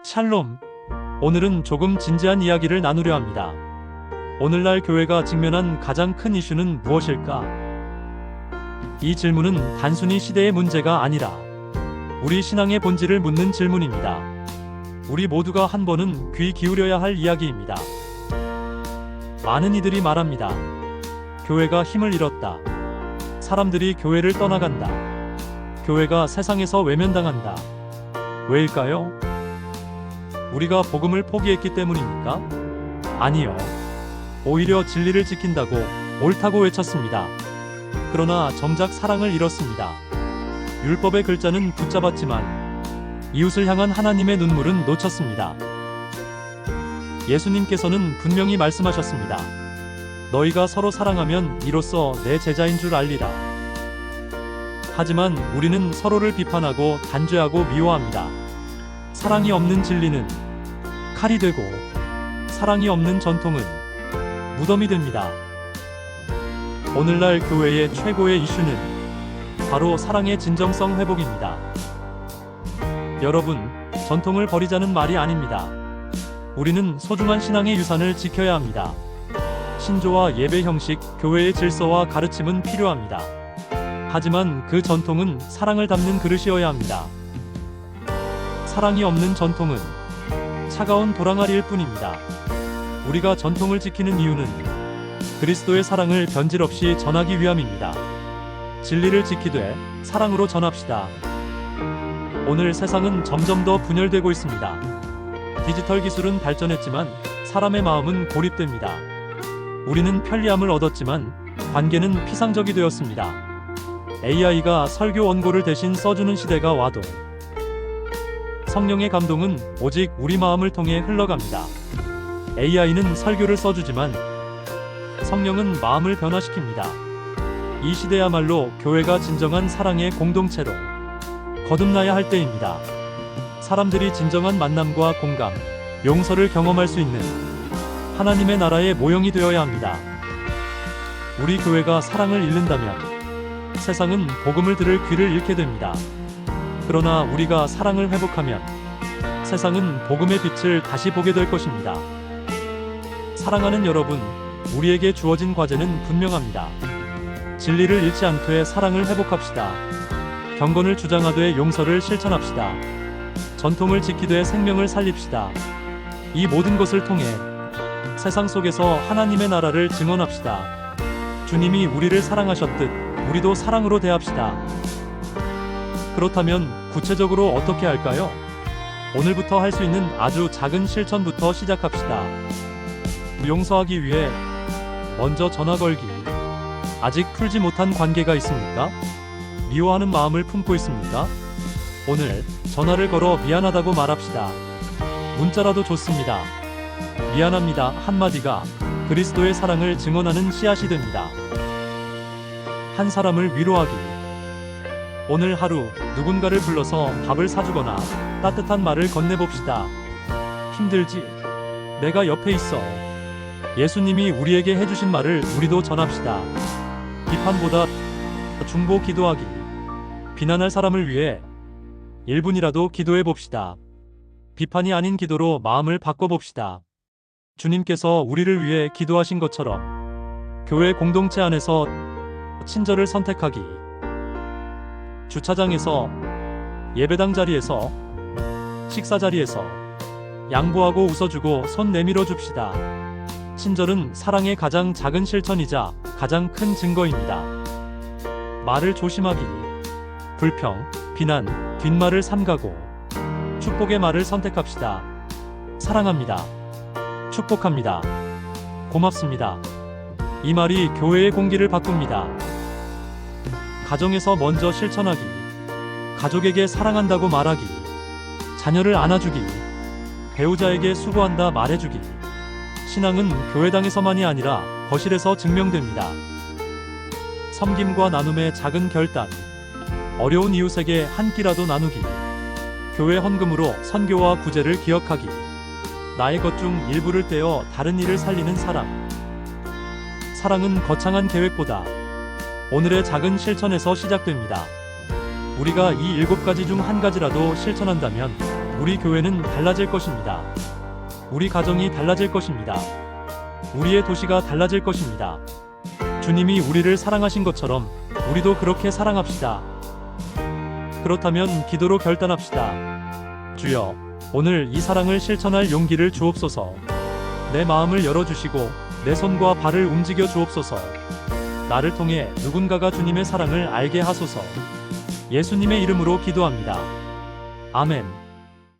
샬롬. 오늘은 조금 진지한 이야기를 나누려 합니다. 오늘날 교회가 직면한 가장 큰 이슈는 무엇일까? 이 질문은 단순히 시대의 문제가 아니라 우리 신앙의 본질을 묻는 질문입니다. 우리 모두가 한 번은 귀 기울여야 할 이야기입니다. 많은 이들이 말합니다. 교회가 힘을 잃었다. 사람들이 교회를 떠나간다. 교회가 세상에서 외면당한다. 왜일까요? 우리가 복음을 포기했기 때문입니까? 아니요. 오히려 진리를 지킨다고 옳다고 외쳤습니다. 그러나 정작 사랑을 잃었습니다. 율법의 글자는 붙잡았지만 이웃을 향한 하나님의 눈물은 놓쳤습니다. 예수님께서는 분명히 말씀하셨습니다. 너희가 서로 사랑하면 이로써 내 제자인 줄 알리라. 하지만 우리는 서로를 비판하고 단죄하고 미워합니다. 사랑이 없는 진리는 칼이 되고 사랑이 없는 전통은 무덤이 됩니다. 오늘날 교회의 최고의 이슈는 바로 사랑의 진정성 회복입니다. 여러분, 전통을 버리자는 말이 아닙니다. 우리는 소중한 신앙의 유산을 지켜야 합니다. 신조와 예배 형식, 교회의 질서와 가르침은 필요합니다. 하지만 그 전통은 사랑을 담는 그릇이어야 합니다. 사랑이 없는 전통은 차가운 도랑아리일 뿐입니다. 우리가 전통을 지키는 이유는 그리스도의 사랑을 변질 없이 전하기 위함입니다. 진리를 지키되 사랑으로 전합시다. 오늘 세상은 점점 더 분열되고 있습니다. 디지털 기술은 발전했지만 사람의 마음은 고립됩니다. 우리는 편리함을 얻었지만 관계는 피상적이 되었습니다. AI가 설교 원고를 대신 써주는 시대가 와도 성령의 감동은 오직 우리 마음을 통해 흘러갑니다. AI는 설교를 써주지만 성령은 마음을 변화시킵니다. 이 시대야말로 교회가 진정한 사랑의 공동체로 거듭나야 할 때입니다. 사람들이 진정한 만남과 공감, 용서를 경험할 수 있는 하나님의 나라의 모형이 되어야 합니다. 우리 교회가 사랑을 잃는다면 세상은 복음을 들을 귀를 잃게 됩니다. 그러나 우리가 사랑을 회복하면 세상은 복음의 빛을 다시 보게 될 것입니다. 사랑하는 여러분, 우리에게 주어진 과제는 분명합니다. 진리를 잃지 않되 사랑을 회복합시다. 경건을 주장하되 용서를 실천합시다. 전통을 지키되 생명을 살립시다. 이 모든 것을 통해 세상 속에서 하나님의 나라를 증언합시다. 주님이 우리를 사랑하셨듯 우리도 사랑으로 대합시다. 그렇다면 구체적으로 어떻게 할까요? 오늘부터 할 수 있는 아주 작은 실천부터 시작합시다. 용서하기 위해 먼저 전화 걸기. 아직 풀지 못한 관계가 있습니까? 미워하는 마음을 품고 있습니까? 오늘 전화를 걸어 미안하다고 말합시다. 문자라도 좋습니다. 미안합니다 한마디가 그리스도의 사랑을 증언하는 씨앗이 됩니다. 한 사람을 위로하기. 오늘 하루 누군가를 불러서 밥을 사주거나 따뜻한 말을 건네봅시다. 힘들지? 내가 옆에 있어. 예수님이 우리에게 해주신 말을 우리도 전합시다. 비판보다 중보 기도하기. 비난할 사람을 위해 1분이라도 기도해 봅시다. 비판이 아닌 기도로 마음을 바꿔봅시다. 주님께서 우리를 위해 기도하신 것처럼 교회 공동체 안에서 친절을 선택하기. 주차장에서, 예배당 자리에서, 식사 자리에서 양보하고 웃어주고 손 내밀어 줍시다. 친절은 사랑의 가장 작은 실천이자 가장 큰 증거입니다. 말을 조심하기. 불평, 비난, 뒷말을 삼가고 축복의 말을 선택합시다. 사랑합니다. 축복합니다. 고맙습니다. 이 말이 교회의 공기를 바꿉니다. 가정에서 먼저 실천하기. 가족에게 사랑한다고 말하기. 자녀를 안아주기. 배우자에게 수고한다 말해주기. 신앙은 교회당에서만이 아니라 거실에서 증명됩니다. 섬김과 나눔의 작은 결단. 어려운 이웃에게 한 끼라도 나누기. 교회 헌금으로 선교와 구제를 기억하기. 나의 것 중 일부를 떼어 다른 이를 살리는 사랑. 사랑은 거창한 계획보다 오늘의 작은 실천에서 시작됩니다. 우리가 이 7가지 중 한 가지라도 실천한다면 우리 교회는 달라질 것입니다. 우리 가정이 달라질 것입니다. 우리의 도시가 달라질 것입니다. 주님이 우리를 사랑하신 것처럼 우리도 그렇게 사랑합시다. 그렇다면 기도로 결단합시다. 주여, 오늘 이 사랑을 실천할 용기를 주옵소서. 내 마음을 열어주시고 내 손과 발을 움직여 주옵소서. 나를 통해 누군가가 주님의 사랑을 알게 하소서. 예수님의 이름으로 기도합니다. 아멘.